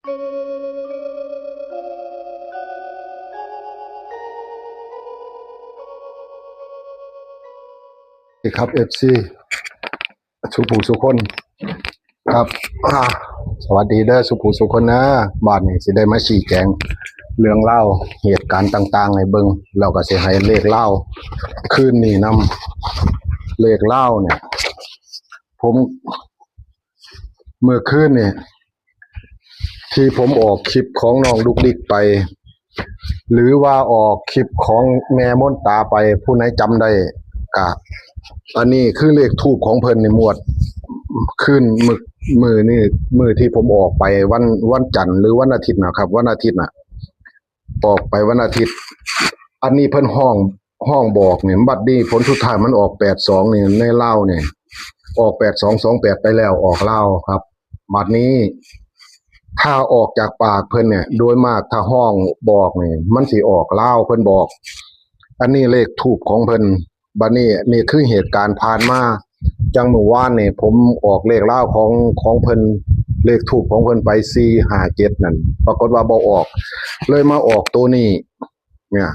ครับเอฟซีสุภูสุคนครับสวัสดีเด้อสุภูสุคนนะบ้านนี้สิได้มาชี้แจงเรื่องเล่าเหตุการณ์ต่างๆให้เบิ่งเราก็สิให้เลขเล่าคืนนี้นำเลขเล่าเนี่ยผมเมื่อคืนเนี่ยที่ผมออกคลิปของน้องดุกดิกไปหรือว่าออกคลิปของแม่มนตาไปผู้ไหนจำได้กะอันนี้คือเลขทูปของเพิ่นในหมวดขึ้นมือนี่มือที่ผมออกไปวันจันทร์หรือวันอาทิตย์นะครับวันอาทิตย์น่ะออกไปวันอาทิตย์อันนี้เพิ่นห้องบอกเนี่ยบัดนี้ผลสุดท้ายมันออก82นี่ในเล่าเนี่ยออก8228ไปแล้วออกเล่าครับบัดนี้ถ้าออกจากปากเพิ่นเนี่ยโดยมากถ้าห้องบอกเนี่ยมันสิออกเล่าเพิ่นบอก อันนี้เลขทูปของเพิ่นบัดนี้นี่คือเหตุการณ์ผ่านมาจังเมื่อวานนี่ผมออกเลขเล่าของเพิ่นเลขทูปของเพิ่นไป457นั่นปรากฏว่าบ่ออกเลยมาออกตัวนี้เนี่ย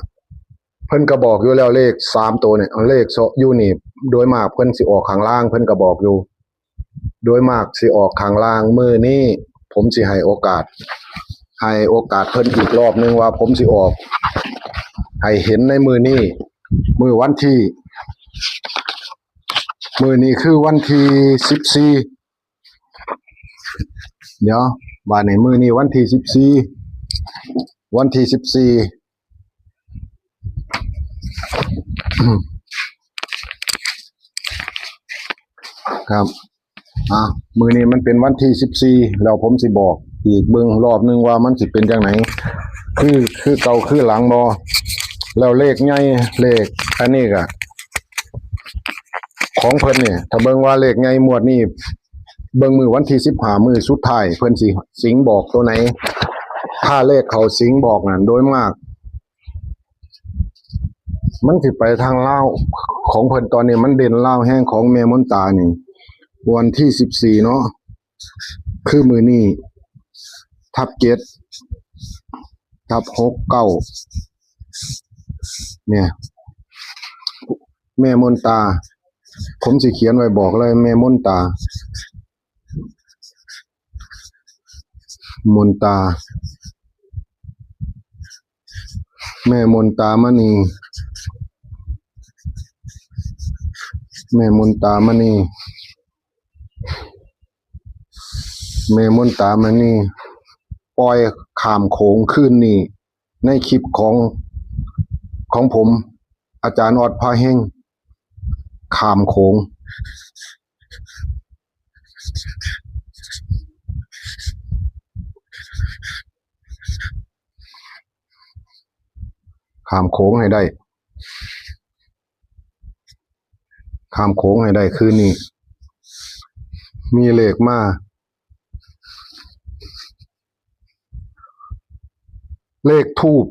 เพิ่นก็บอกอยู่แล้วเลข3ตัวเนี่ยเลขอยู่นี่โดยมากเพิ่นสิออกข้างล่างเพิ่นก็บอกอยู่โดยมากสิออกข้างล่างมื้อนี้ผมสิให้โอกาสเพิ่นอีกรอบนึงว่าผมสิออกให้เห็นในมือนี้มือวันที่มือนี้คือวันที่14เดี๋ยวบาดนี้มือนี้วันที่14วันที่14ครับมือนี้มันเป็นวันที่14แล้วผมสิบอกอีกเบิ่งรอบนึงว่ามันสิเป็นจังไหนคือเก่าคือหลังบ่แล้วเลขใหญ่เลขอันนี้ก็ของเพิ่นนี่ถ้าเบิ่งว่าเลขใหญ่หมวดนี้เบิ่งมือวันที่15มือสุดท้ายเพิ่นสิสิงบอกตัวไหนถ้าเลขเขาสิงบอกนั่นโดยมากมันสิไปทางลาวของเพิ่นตอนนี้มันเด่นลาวแห้งของแม่มนตานี่วันที่14เนาะคือมือนี้ทับ7ทับ69เนี่ยแม่มนตาผมสิเขียนไว้บอกเลยแม่มนตแม่มนตามณีแม่มนตามณีปล่อยข้ามโขงคืนนี้ในคลิปของผมอาจารย์ออดพาเฮงข้ามโขงให้ได้คืนนี้มีเลขมาเลขทูป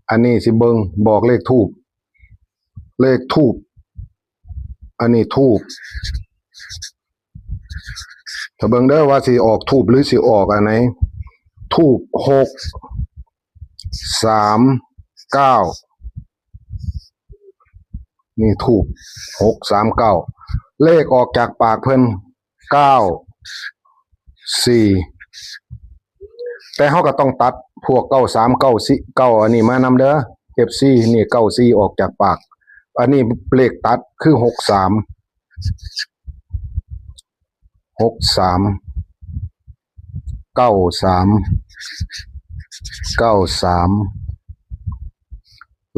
อันนี้สิเบิ่งบอกเลขทูปอันนี้ทูปถ้าเบิ่งเด้อว่าสิออกทูปหรือสิออกอันไหนทูป639นี่ทูป639เลขออกจากปากเพิ่น94แต่เฮาก็ต้องตัดพวก9394อันนี้มานำเด้อ FC นี่94ออกจากปากอันนี้เลขตัดคือ63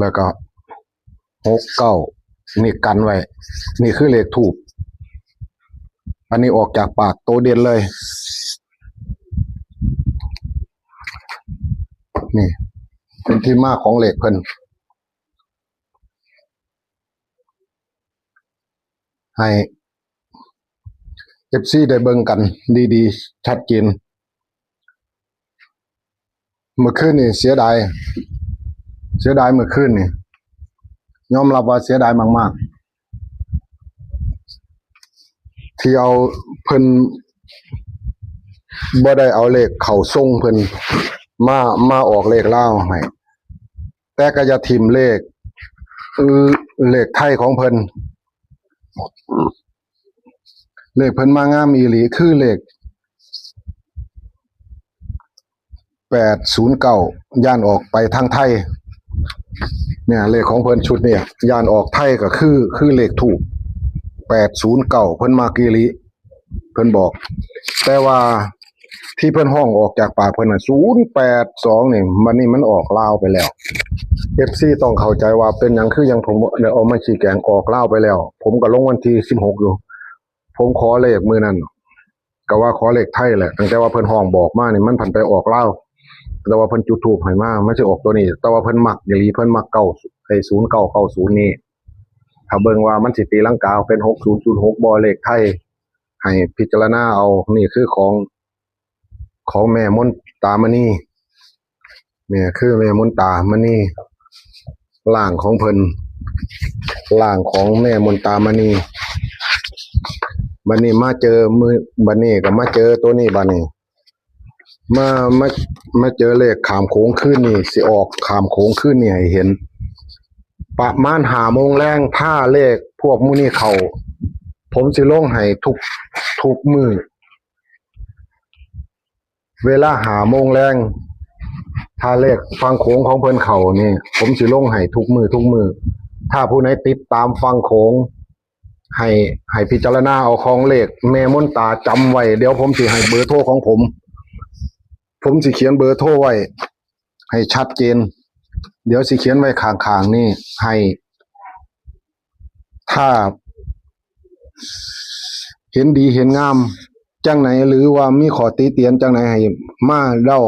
แล้วก็69นี่กันไว้นี่คือเลขทูปอันนี้ออกจากปากโตเด่นเลยนี่เป็นที่มาของเลขเพิ่นให้ FC ได้เบิ่งกันดีๆชัดเจนเมื่อคืนนี่เสียดายเมื่อคืนนี่ยอมรับว่าเสียดายมากๆที่เอาเพิ่น บ่ได้เอาเลขเข้าทรงเพิ่นมามาออกเลขลาวให้แต่ก็อย่าทิ่มเลขไทยของเพิ่นเลขเพิ่นมางามอีหลีคือเลข809ย่านออกไปทางไทยเนี่ยเลขของเพิ่นชุดเนี่ยย่านออกไทยก็คือเลขถูก809เพิ่นมาอีหลีเพิ่นบอกแต่ว่าที่เพิ่นห้องออกจากปากเพิ่นน่ะ082นี่มันออกลาวไปแล้ว FC ต้องเข้าใจว่าเป็นหยังคือยังผมได้เอามาชี้แจงออกลาวไปแล้วผมก็ลงวันที่16อยู่ผมขอเลขมื้อนั้นก็ว่าขอเลขไทยแหละตั้งแต่ว่าเพิ่นห้องบอกมานี่มันผันไปออกลาวแต่ว่าเพิ่นจุดธูปให้มามันสิออกตัวนี้แต่ว่าเพิ่นมักอย่างนี้เพิ่นมัก0990นี่ถ้าเบิ่งว่ามันสิตีลังกาเป็น6006บ่เลขไทยให้พิจารณาเอานี่คือของแม่มนตามณีเนี่ยคือแม่มนตามณีร่างของเพิ่นร่างของแม่มนตามณีบัดนี้มาเจอมือบัดนี้ก็มาเจอตัวนี้บัดนี้มามาเจอเลขขามโค้งขึ้นนี่สิออกขามโค้งขึ้นนี่ให้เห็นประมาณ5โมงแรงถ้าเลขพวกมื้อนี้เข้าผมสิลงให้ทุกมื้อเวลา5โมงแรงถ้าเลขฟังโขงของเพิ่นเข้านี่ผมสิลงให้ทุกมื้อถ้าผู้ใดติดตามฟังโขงให้พิจารณาเอาของเลขแม่มนตาจำไว้เดี๋ยวผมสิให้เบอร์โทรของผมสิเขียนเบอร์โทรไว้ให้ชัดเจนเดี๋ยวสิเขียนไว้ข้างๆนี่ให้ถ้าเห็นดีเห็นงามจังไหนหรือว่ามีข้อติเตียนจังไหนให้มาเล่า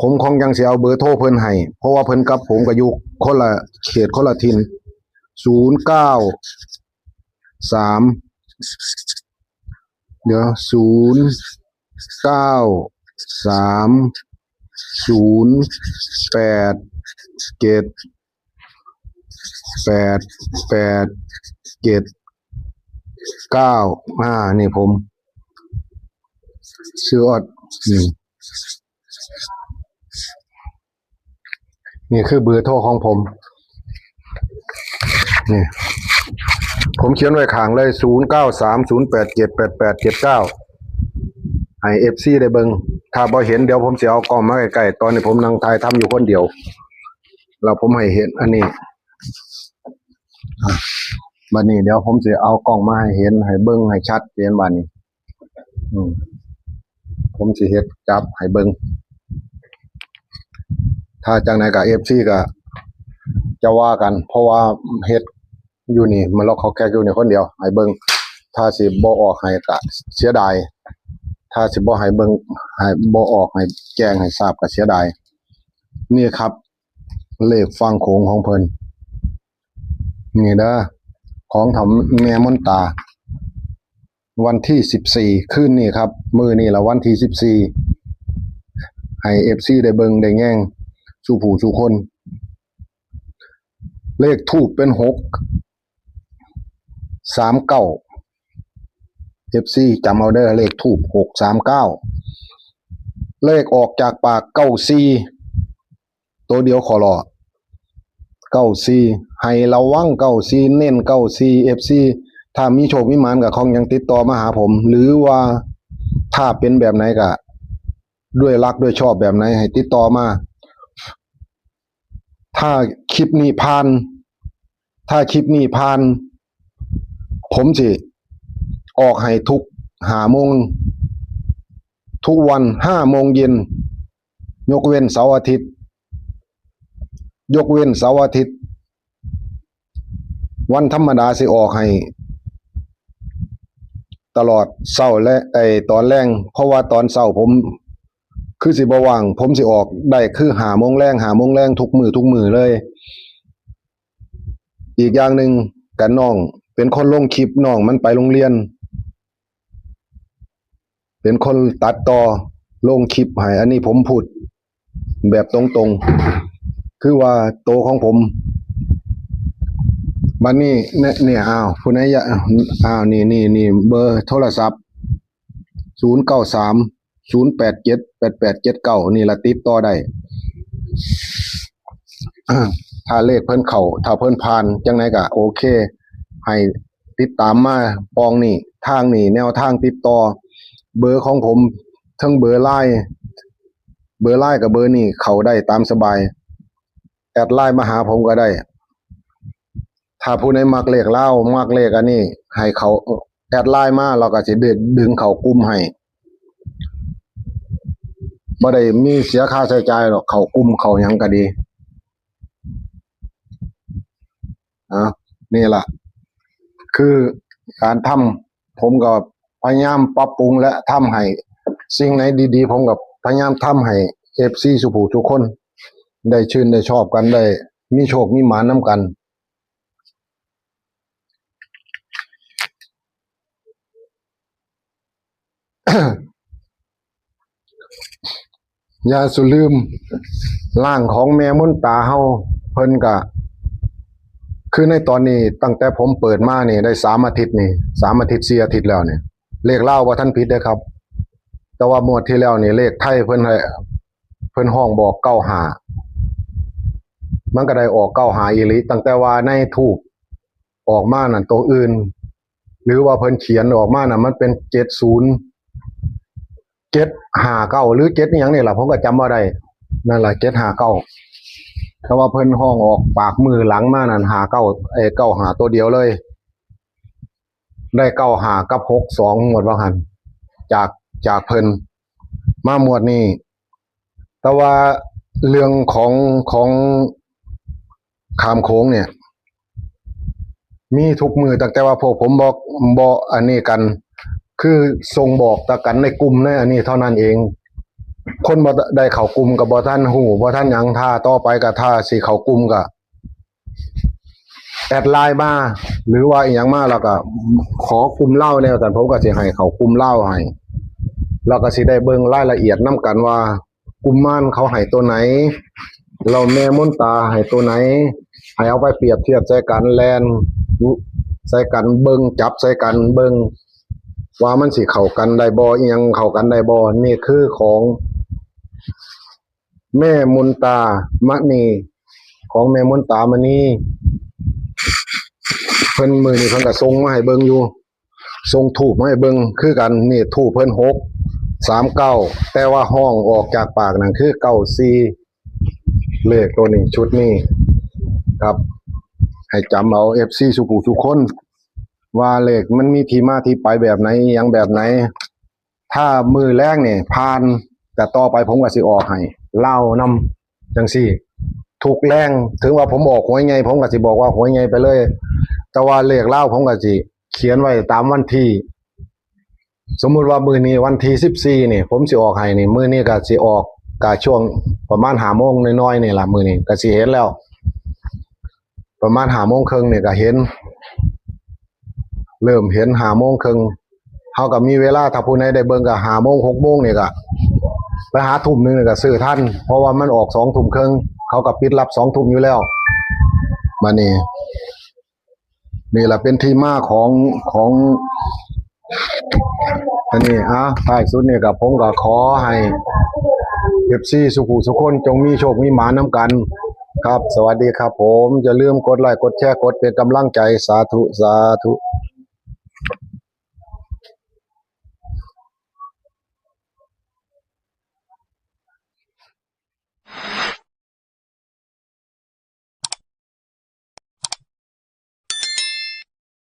ผมคงยังสิเอาเบอร์โทรเพิ่นให้เพราะว่าเพิ่นกับผมก็อยู่คนละเขตคนละถิ่น093เดี๋ยว0930889นี่ผมชื่ออดนี่คือเบอร์โทรของผมนี่ผมเขียนไว้ข้างเลย0930878879ให้ FC ได้เบิ่งถ้าบ่เห็นเดี๋ยวผมสิเอากล้องมาใกล้ๆตอนนี้ผมนั่งถ่ายทำอยู่คนเดียวแล้วผมให้เห็นอันนี้บัดนี้เดี๋ยวผมสิเอากล้องมาให้เห็นให้เบิ่งให้ชัดเจนบัดนี้ผมสิเฮ็ดจับให้เบิ่งถ้าจังไหนก็ FC ก็จะว่ากันเพราะว่าเฮ็ดอยู่นี่มันล็อกเขาแค่อยู่นี่คนเดียวให้เบิ่งถ้าสิบ่ออกให้ก็เสียดายถ้าสิบ่ให้เบิ่งให้บ่ออกให้แจ้งให้ทราบก็เสียดายนี่ครับเลขฟังโขงของเพิ่นนี่เด้อของทำแม่มนตาวันที่14คืนนี้ครับมื้อนี้ละวันที่14ให้ FC ได้เบิ่งได้แง่งสู่ผู้สู่คนเลขทูปเป็น639 FC จำเอาเด้อเลขทูป639เลขออกจากปาก94ตัวเดียวขอรอ94ให้ระวัง94เน้น94 FC ถ้ามีโชคมีหมานก็คงยังติดต่อมาหาผมหรือว่าถ้าเป็นแบบไหนก็ด้วยรักด้วยชอบแบบไหนให้ติดต่อมาถ้าคลิปนี้ผ่านผมสิออกให้ทุก5โมงทุกวัน5โมงเย็นยกเว้นเสาร์อาทิตย์วันธรรมดาสิออกให้ตลอดเช้าและตอนแรงเพราะว่าตอนเช้าผมคือสิบ่ว่างผมสิออกได้คือ5โมงแรงทุกมื้อเลยอีกอย่างหนึ่งกับน้องเป็นคนลงคลิปน้องมันไปโรงเรียนเป็นคนตัดต่อลงคลิปให้อันนี้ผมพูดแบบตรงๆคือว่าโตของผมบัดนี้เนี่ยผู้ใดนี่เบอร์โทรศัพท์093 08788789นี่ละติดต่อได้ ถ้าเลขเพิ่นเข้าถ้าเพิ่นผ่านจังไดก็โอเคให้ติดตามมาปองนี่ทางนี่แนวทางติดต่อเบอร์ของผมทั้งเบอร์ไลน์กับเบอร์นี่เข้าได้ตามสบายแอดไลน์มาหาผมก็ได้ถ้าผู้ใดมักเลขเล่ามักเลขอันนี้ให้เขาแอดไลน์มาเราก็สิดึงเข้ากลุ่มให้บ่ได้มีเสียค่าใช้จ่ายหรอกเข้ากลุ่มเข้าหยังก็ดีนี่ล่ะคือการทำผมก็พยายามปรับปรุงและทำให้สิ่งไหนดีๆผมก็พยายามทำให้ FC สุภูทุกคนได้ชื่นได้ชอบกันได้มีโชคมีหมานำกัน อย่าสุลืมร่างของแม่มนตาเฮาเพิ่นก็คือในตอนนี้ตั้งแต่ผมเปิดมานี่ได้3 อาทิตย์นี่3 อาทิตย์4 อาทิตย์แล้วนี่เลขลาวบ่ทันผิดเด้อครับแต่ว่างวดที่แล้วนี่เลขไทยเพิ่นให้เพิ่นห้องบอก95มันก็ได้ออก95อีหลีตั้งแต่ว่าในทูปออกมานั่นตัวอื่นหรือว่าเพิ่นเขียนออกมาน่ะมันเป็น70 759หรือ7อีหยังนี่ล่ะผมก็จำบ่ได้นั่นล่ะ759แต่ว่าเพิ่นห้องออกปากมือหลังมานั่น59 95ตัวเดียวเลยได้95กับ62หมวดว่าหั่นจากเพิ่นมาหมวดนี้แต่ว่าเรื่องของขามโค้งเนี่ยมีทุกมือตั้งแต่ว่าพวกผมบอกอันนี้กันคือส่งบอกตะกันในกลุ่มในอันนี้เท่านั้นเองคนบ่ได้เข้ากลุ่มก็บ่ทันฮู้บ่ทันหยังท่าต่อไปก็ท่าสิเข้ากลุ่มก็แอดไลน์มาหรือว่าอีหยังมาแล้วก็ขอกลุ่มเล่าแล้วแต่ผมก็สิให้เข้ากลุ่มเล่าให้แล้วก็สิได้เบิ่งรายละเอียดนํกันว่ากลุ่มม่านเขาให้ตัวไหนเราแม่มนตาให้ตัวไหนให้เอาไปเปรียบเทียบใส่กันแลนใส่กันเบิ่งจับใส่กันเบิ่งว่ามันสิเข้ากันได้บ่อีหยังเข้ากันได้บ่นี่คือของแม่มนตามณีของแม่มนตามณีเพิ่นมื้อนี้เพิ่นก็ส่งมาให้เบิ่งอยู่ส่งธูปมาให้เบิ่งคือกันนี่ธูปเพิ่น639แต่ว่าห้องออกจากปากนั่นคือ94เลขตัวนี้ชุดนี้ครับให้จำเอา FC สุภูทุกคนว่าเลขมันมีที่มาที่ไปแบบไหนหยังแบบไหนถ้ามือแรกนี่ผ่านแต่ต่อไปผมก็สิออกให้เล่านำจังซี่ทุกแรงถึงว่าผมออกหวยไงผมก็สิบอกว่าหวยไงไปเลยแต่ว่าเลขเล่าผมก็สิเขียนไว้ตามวันที่สมมุติว่ามื้อนี้วันที่14นี่ผมสิออกให้นี่มื้อนี้ก็สิออกก็ช่วงประมาณ 5 โมงน้อยๆนี่ล่ะมื้อนี้ก็สิเห็นแล้วประมาณ 5 โมงครึ่งนี่ก็เห็นเริ่มเห็น5 โมงครึ่งเฮาก็มีเวลาถ้าผู้ใดได้เบิ่งก็5 โมง6 โมงนี่ก็ไปหาทุ่มนึงนี่ก็ซื้อทันเพราะว่ามันออก2 ทุ่มครึ่งเขาก็ปิดรับ2 ทุ่มอยู่แล้วมานี่ล่ะเป็นที่มาของอันนี้ท้ายสุดนี่ก็ผมก็ขอให้ FC สุขุสุขคนจงมีโชคมีหมานำกันครับสวัสดีครับผมอย่าลืมกดไลค์กดแชร์กดเป็นกำลังใจสาธุ